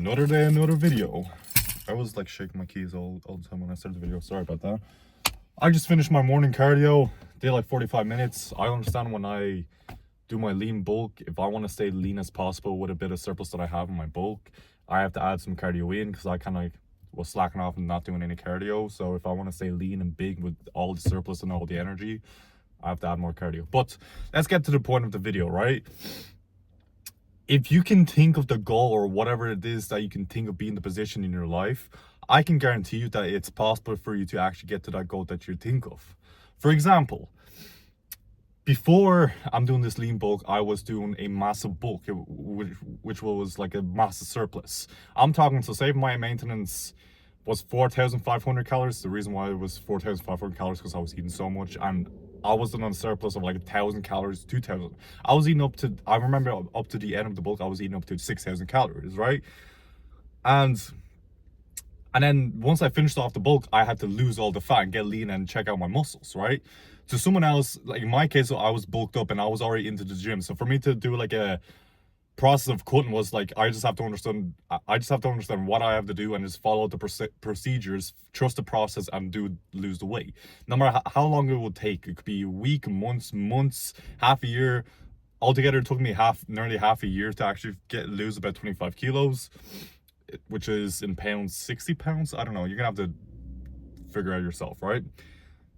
Another day, another video. I was like shaking my keys all the time when I started the video. Sorry about that. I just finished my morning cardio. Did like 45 minutes. I understand when I do my lean bulk, if I want to stay lean as possible with a bit of surplus that I have in my bulk, I have to add some cardio in because I kind of was slacking off and not doing any cardio. So if I want to stay lean and big with all the surplus and all the energy, I have to add more cardio. But let's get to the point of the video, right? If you can think of the goal or whatever it is that you can think of being the position in your life, I can guarantee you that it's possible for you to actually get to that goal that you think of. For example, before I'm doing this lean bulk, I was doing a massive bulk, which was like a massive surplus. I'm talking, so say my maintenance was 4,500 calories. The reason why it was 4,500 calories because I was eating so much, and I was on a surplus of like 1,000 calories, 2,000. I was eating up to, I remember up to the end of the bulk, I was eating up to 6,000 calories, right? And then once I finished off the bulk, I had to lose all the fat and get lean and check out my muscles, right? To someone else, like in my case, I was bulked up and I was already into the gym. So for me to do like a process of cutting was like, I just have to understand what I have to do and just follow the procedures, trust the process, and lose the weight. No matter how long it would take. It could be a week, months, half a year. Altogether, it took me nearly half a year to actually lose about 25 kilos, which is in pounds, 60 pounds. I don't know. You're gonna have to figure out yourself, right?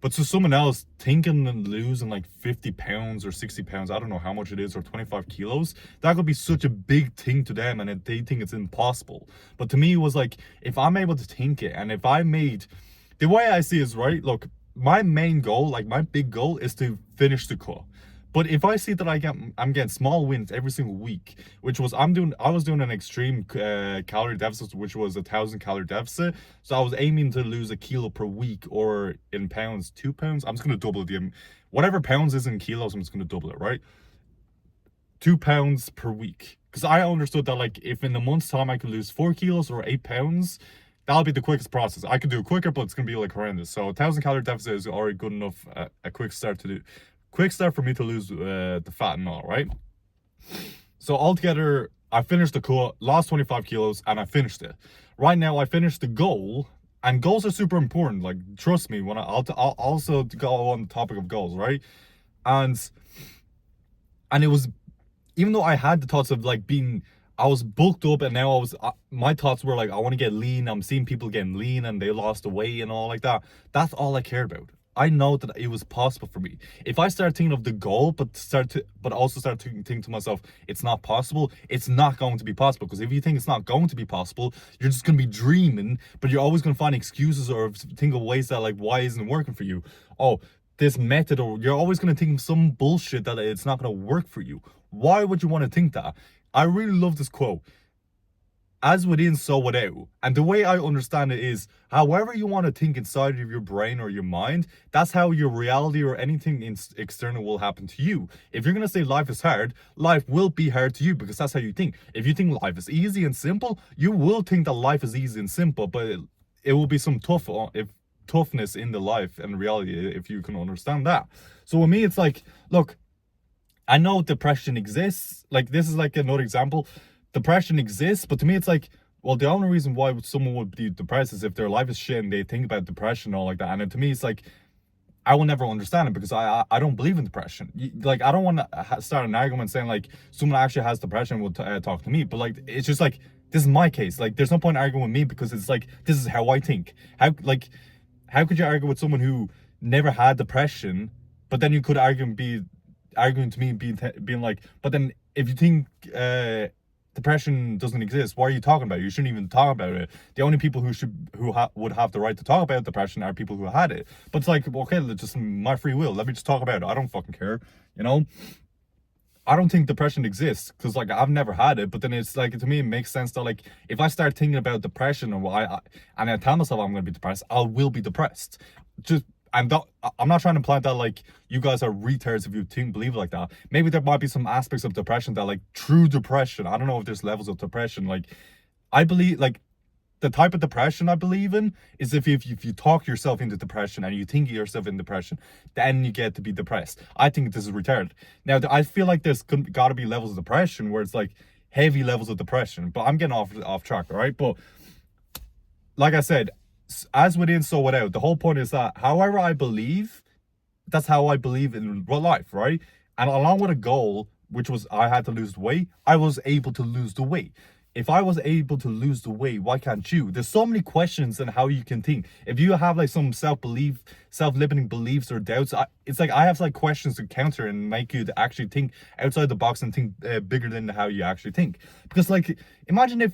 But to someone else, thinking and losing like 50 pounds or 60 pounds, I don't know how much it is, or 25 kilos, that could be such a big thing to them, and they think it's impossible. But to me, it was like, if I'm able to think it, and if I made, the way I see it is, right, look, my main goal, like my big goal is to finish the cut. But if I see that I'm getting small wins every single week, which was I was doing an extreme calorie deficit, which was 1,000 calorie deficit. So I was aiming to lose a kilo per week, or in pounds, 2 pounds. I'm just gonna double it. Whatever pounds is in kilos, I'm just gonna double it, right? 2 pounds per week. Because I understood that like if in a month's time I could lose 4 kilos or 8 pounds, that'll be the quickest process. I could do it quicker, but it's gonna be like horrendous. So 1,000 calorie deficit is already good enough, a quick start to do. Quick start for me to lose the fat and all, right? So altogether, I finished the cut, lost 25 kilos, and I finished it. Right now, I finished the goal, and goals are super important. Like, trust me, when I'll also go on the topic of goals, right? And it was, even though I had the thoughts of like I was bulked up, and now my thoughts were like, I want to get lean. I'm seeing people getting lean and they lost the weight and all like that. That's all I cared about. I know that it was possible for me. If I start thinking of the goal, but also start to think to myself, it's not possible, it's not going to be possible. Because if you think it's not going to be possible, you're just going to be dreaming, but you're always going to find excuses or think of ways that like, why isn't it working for you? Oh, this method, or you're always going to think of some bullshit that it's not going to work for you. Why would you want to think that? I really love this quote. As within, so without. And the way I understand it is, however you want to think inside of your brain or your mind, that's how your reality or anything external will happen to you. If you're going to say life is hard, life will be hard to you, because that's how you think. If you think life is easy and simple, you will think that life is easy and simple, but it will be some toughness in the life and reality if you can understand that. So with me, it's like, look, I know depression exists. Like, this is like another example. Depression exists, but to me it's like, well, the only reason why someone would be depressed is if their life is shit and they think about depression and all like that. And to me it's like, I will never understand it, because I don't believe in depression. Like, I don't want to start an argument saying like someone actually has depression will talk to me, but like, it's just like, this is my case. Like, there's no point arguing with me, because it's like, this is how I think. How could you argue with someone who never had depression, but then you could arguing to me being like, but then if you think depression doesn't exist, why are you talking about it? You shouldn't even talk about it. The only people who would have the right to talk about depression are people who had it. But it's like, okay, it's just my free will. Let me just talk about it. I don't fucking care. You know? I don't think depression exists, because like I've never had it. But then it's like, to me, it makes sense that like, if I start thinking about depression and I tell myself I'm going to be depressed, I will be depressed. I'm not trying to imply that like you guys are retards if you believe like that. Maybe there might be some aspects of depression that like true depression. I don't know if there's levels of depression. Like, I believe like the type of depression I believe in is if you talk yourself into depression and you think yourself in depression, then you get to be depressed. I think this is retarded. Now, I feel like there's got to be levels of depression where it's like, heavy levels of depression. But I'm getting off track, all right? But like I said, as within, so without. The whole point is that however I believe, that's how I believe in real life, right? And along with a goal, which was I had to lose the weight, I was able to lose the weight. If I was able to lose the weight, why can't you? There's so many questions on how you can think. If you have like some self-belief, self-limiting beliefs or doubts, it's like I have like questions to counter and make you to actually think outside the box and think bigger than how you actually think. Because like, imagine if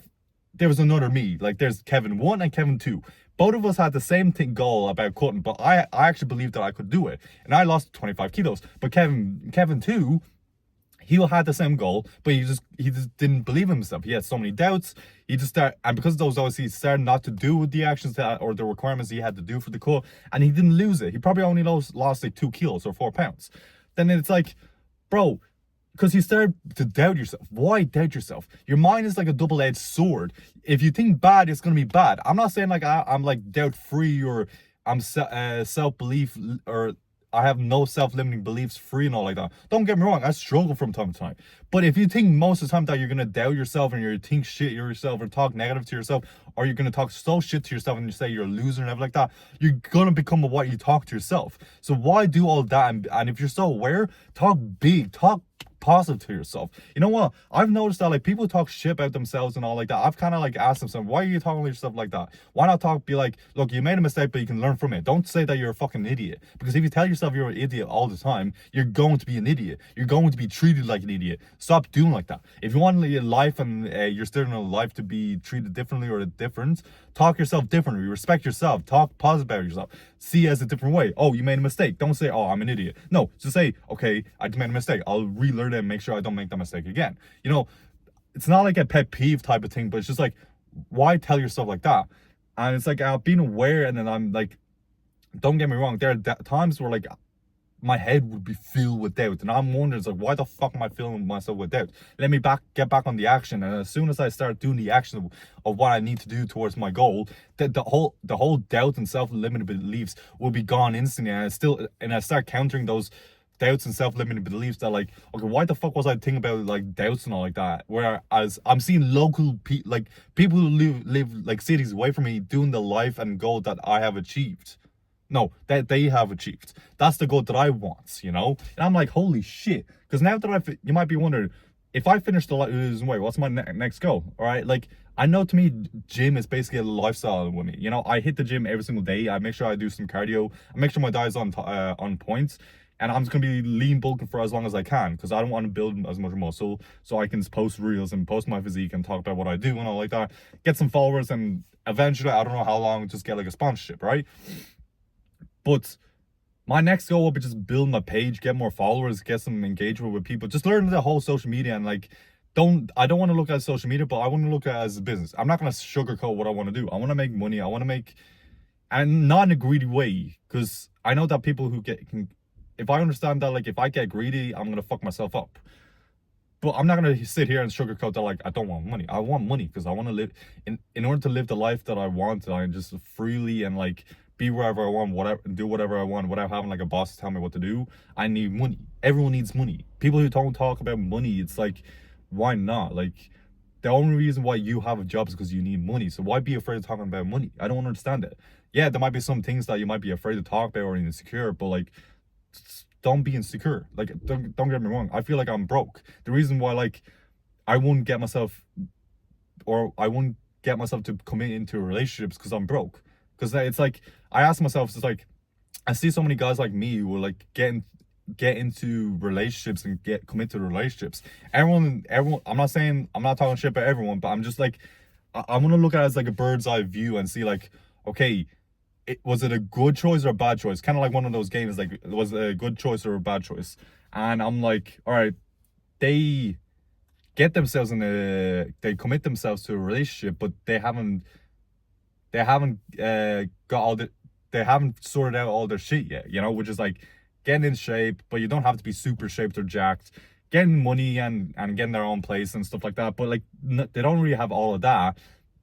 there was another me, like there's Kevin 1 and Kevin 2. Both of us had the same goal about cutting, but I actually believed that I could do it. And I lost 25 kilos. But Kevin 2, he had the same goal, but he just didn't believe in himself. He had so many doubts. He just started, and because of those doubts, he started not to do the actions or the requirements he had to do for the cut, and he didn't lose it. He probably only lost like 2 kilos or 4 pounds. Then it's like, bro, because you start to doubt yourself. Why doubt yourself? Your mind is like a double-edged sword. If you think bad, it's gonna be bad. I'm not saying like I'm like doubt-free or I'm self-belief or I have no self-limiting beliefs free and all like that. Don't get me wrong, I struggle from time to time. But if you think most of the time that you're gonna doubt yourself and you're gonna think shit yourself or talk negative to yourself, or you're gonna talk so shit to yourself and you say you're a loser and everything like that, you're gonna become what you talk to yourself. So why do all that? And if you're so aware, talk big, talk positive to yourself. You know what? I've noticed that like people talk shit about themselves and all like that. I've kind of like asked them, why are you talking to yourself like that? Why not be like, look, you made a mistake, but you can learn from it. Don't say that you're a fucking idiot. Because if you tell yourself you're an idiot all the time, you're going to be an idiot. You're going to be treated like an idiot. Stop doing like that. If you want your life and you're still in a life to be treated differently or different, talk yourself differently. Respect yourself. Talk positive about yourself. See it as a different way. Oh, you made a mistake. Don't say, oh, I'm an idiot. No, just say, okay, I made a mistake. I'll relearn it and make sure I don't make that mistake again. You know, it's not like a pet peeve type of thing, but it's just like, why tell yourself like that? And it's like I've been aware, and then I'm like, don't get me wrong, there are times where like my head would be filled with doubt, and I'm wondering, it's like, why the fuck am I filling myself with doubt? Let me get back on the action. And as soon as I start doing the action of what I need to do towards my goal, the whole doubt and self-limiting beliefs will be gone instantly. And I start countering those doubts and self-limiting beliefs that like, okay, why the fuck was I thinking about like doubts and all like that? Whereas I'm seeing local people who live like cities away from me doing the life and goal that I have achieved. No, that they have achieved. That's the goal that I want, you know? And I'm like, holy shit. Because now that you might be wondering, if I finish the losing weight, what's my next goal? All right, like, I know to me, gym is basically a lifestyle with me. You know, I hit the gym every single day. I make sure I do some cardio. I make sure my diet's on point. And I'm just going to be lean bulking for as long as I can, because I don't want to build as much muscle so I can post reels and post my physique and talk about what I do and all like that. Get some followers, and eventually, I don't know how long, just get like a sponsorship, right? But my next goal will be just build my page, get more followers, get some engagement with people, just learn the whole social media. And like, I don't want to look at social media, but I want to look at it as a business. I'm not going to sugarcoat what I want to do. I want to make money. I want to make, and not in a greedy way, because I know that people who if I understand that, like, if I get greedy, I'm going to fuck myself up. But I'm not going to sit here and sugarcoat that, like, I don't want money. I want money because I want to live, in order to live the life that I want, I just freely and like be wherever I want, do whatever I want without having like a boss tell me what to do. I need money. Everyone needs money. People who don't talk about money, it's like, why not? Like, the only reason why you have a job is because you need money. So why be afraid of talking about money? I don't understand it. Yeah, there might be some things that you might be afraid to talk about or insecure, but like, don't be insecure. Like, don't get me wrong. I feel like I'm broke. The reason why like I wouldn't get myself to commit into relationships because I'm broke. Because it's like, I ask myself, it's like, I see so many guys like me who will like get into relationships and commit to relationships. Everyone, I'm not talking shit about everyone, but I'm just like, I want to look at it as like a bird's eye view and see like, okay, was it a good choice or a bad choice? Kind of like one of those games, like, was it a good choice or a bad choice? And I'm like, all right, they commit themselves to a relationship, but they haven't sorted out all their shit yet, you know, which is like getting in shape, but you don't have to be super shaped or jacked, getting money and getting their own place and stuff like that. But like, they don't really have all of that.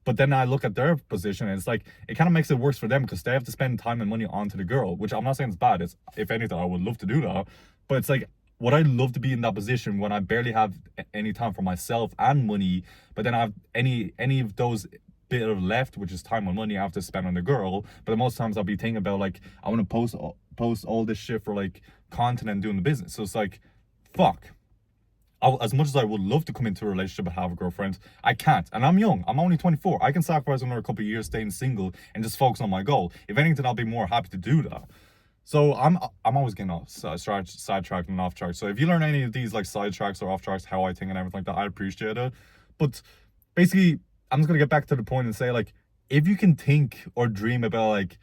But then I look at their position and it's like, it kind of makes it worse for them because they have to spend time and money onto the girl, which I'm not saying it's bad. It's, if anything, I would love to do that. But it's like, would I love to be in that position when I barely have any time for myself and money, but then I have any of those bit of left, which is time and money I have to spend on the girl. But most times I'll be thinking about like I want to post all this shit for like content and doing the business. So it's like, fuck. As much as I would love to come into a relationship and have a girlfriend, I can't. And I'm young. I'm only 24. I can sacrifice another couple of years staying single and just focus on my goal. If anything, I'll be more happy to do that. So I'm always getting off sidetracked and off track. So if you learn any of these like sidetracks or off tracks, how I think and everything like that, I appreciate it. But basically, I'm just gonna get back to the point and say like, if you can think or dream about like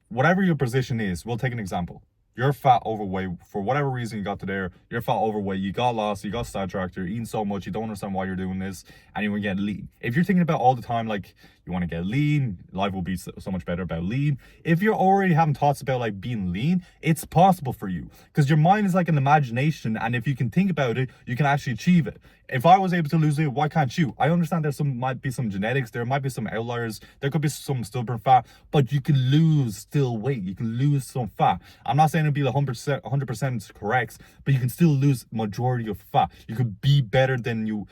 whatever your position is, we'll take an example. You're fat, overweight, for whatever reason you got to there, you're fat, overweight, you got lost, you got sidetracked, you're eating so much, you don't understand why you're doing this, and you want to get lean. If you're thinking about all the time, like, you want to get lean, life will be so much better about lean. If you're already having thoughts about, like, being lean, it's possible for you. Because your mind is like an imagination, and if you can think about it, you can actually achieve it. If I was able to lose it, why can't you? I understand there might be some genetics, there might be some outliers, there could be some stubborn fat, but you can lose still weight, you can lose some fat. I'm not saying it'll be like 100% correct, but you can still lose majority of fat. You could be better than you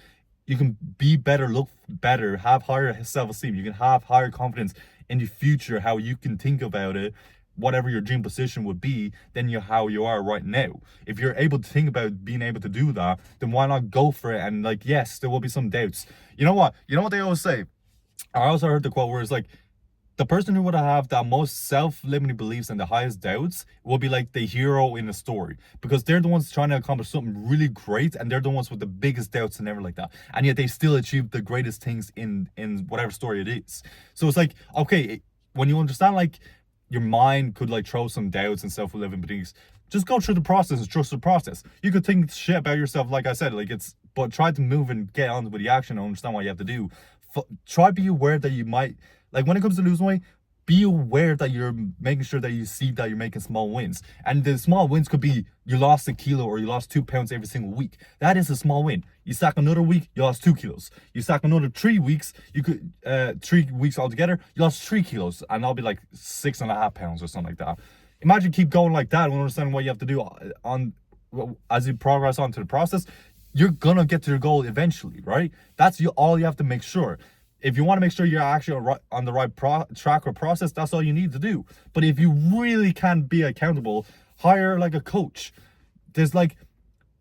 can be better, look better, have higher self-esteem, you can have higher confidence in the future, how you can think about it, whatever your dream position would be, than how you are right now. If you're able to think about being able to do that, then why not go for it? And like, yes, there will be some doubts. You know what they always say? I also heard the quote where it's like, the person who would have the most self-limiting beliefs and the highest doubts will be like the hero in a story, because they're the ones trying to accomplish something really great, and they're the ones with the biggest doubts and everything like that, and yet they still achieve the greatest things in whatever story it is. So it's like, okay, when you understand like your mind could like throw some doubts and self-limiting beliefs, just go through the process and trust the process. You could think shit about yourself, like I said, like but try to move and get on with the action and understand what you have to do. Try to be aware that you might, like when it comes to losing weight, be aware that you're making sure that you see that you're making small wins. And the small wins could be you lost a kilo or you lost 2 pounds every single week. That is a small win. You stack another week, you lost 2 kilos. You stack another 3 weeks, you could 3 weeks altogether, you lost 3 kilos, and that'll be like 6.5 pounds or something like that. Imagine keep going like that and understanding what you have to do as you progress onto the process. You're gonna get to your goal eventually, right? That's all you have to make sure. If you want to make sure you're actually on the right track or process, that's all you need to do. But if you really can't be accountable, hire like a coach. There's like,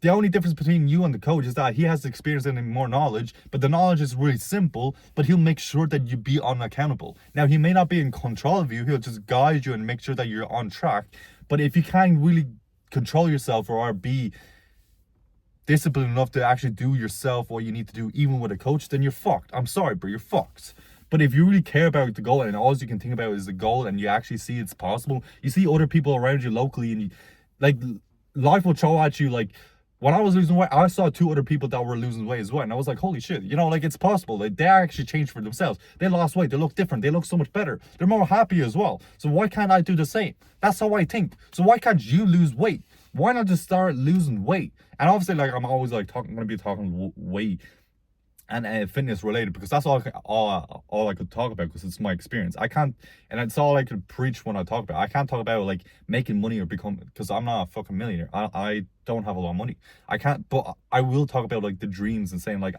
the only difference between you and the coach is that he has experience and more knowledge, but the knowledge is really simple, but he'll make sure that you be unaccountable. Now, he may not be in control of you, he'll just guide you and make sure that you're on track. But if you can't really control yourself or be disciplined enough to actually do yourself what you need to do, even with a coach, then you're fucked. I'm sorry, bro, you're fucked. But if you really care about the goal and all you can think about is the goal, and you actually see it's possible, you see other people around you locally, and like life will throw at you. Like when I was losing weight, I saw 2 other people that were losing weight as well, and I was like, holy shit, like it's possible. Like they actually changed for themselves. They lost weight, they look different, they look so much better, they're more happy as well. So why can't I do the same? That's how I think. So why can't you lose weight? Why not just start losing weight? And obviously, like, I'm always like going to be talking weight and fitness related, because that's all I could talk about, because it's my experience. I can't, and it's all I could preach when I talk about. I can't talk about like making money or because I'm not a fucking millionaire. I don't have a lot of money. I can't, but I will talk about like the dreams and saying like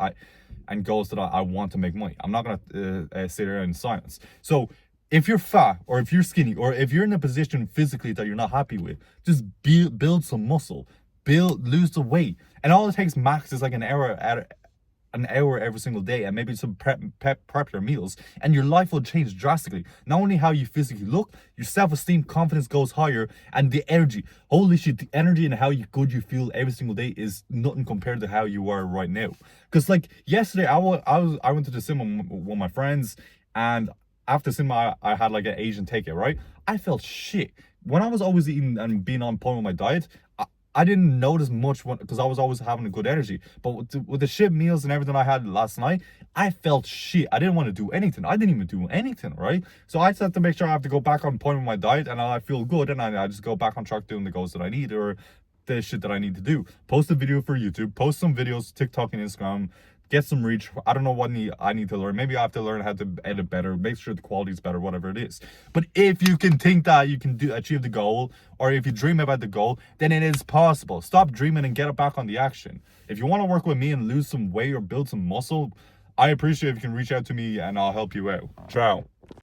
and goals that I want to make money. I'm not gonna sit there in silence. So if you're fat, or if you're skinny, or if you're in a position physically that you're not happy with, just build some muscle, lose the weight. And all it takes max is like an hour every single day, and maybe some prep your meals, and your life will change drastically. Not only how you physically look, your self-esteem, confidence goes higher, and the energy. Holy shit, the energy and how good you feel every single day is nothing compared to how you are right now. Because like yesterday, I went to the cinema with my friends, and after cinema, I had like an Asian takeout, right? I felt shit. When I was always eating and being on point with my diet, I didn't notice much because I was always having a good energy. But with the shit meals and everything I had last night, I felt shit. I didn't want to do anything. I didn't even do anything, right? So I just have to make sure I have to go back on point with my diet, and I feel good, and I just go back on track doing the goals that I need, or the shit that I need to do. Post a video for YouTube, post some videos, TikTok and Instagram, get some reach. I don't know what I need to learn. Maybe I have to learn how to edit better, make sure the quality is better, whatever it is. But if you can think that you can achieve the goal, or if you dream about the goal, then it is possible. Stop dreaming and get back on the action. If you want to work with me and lose some weight or build some muscle, I appreciate if you can reach out to me and I'll help you out. Ciao.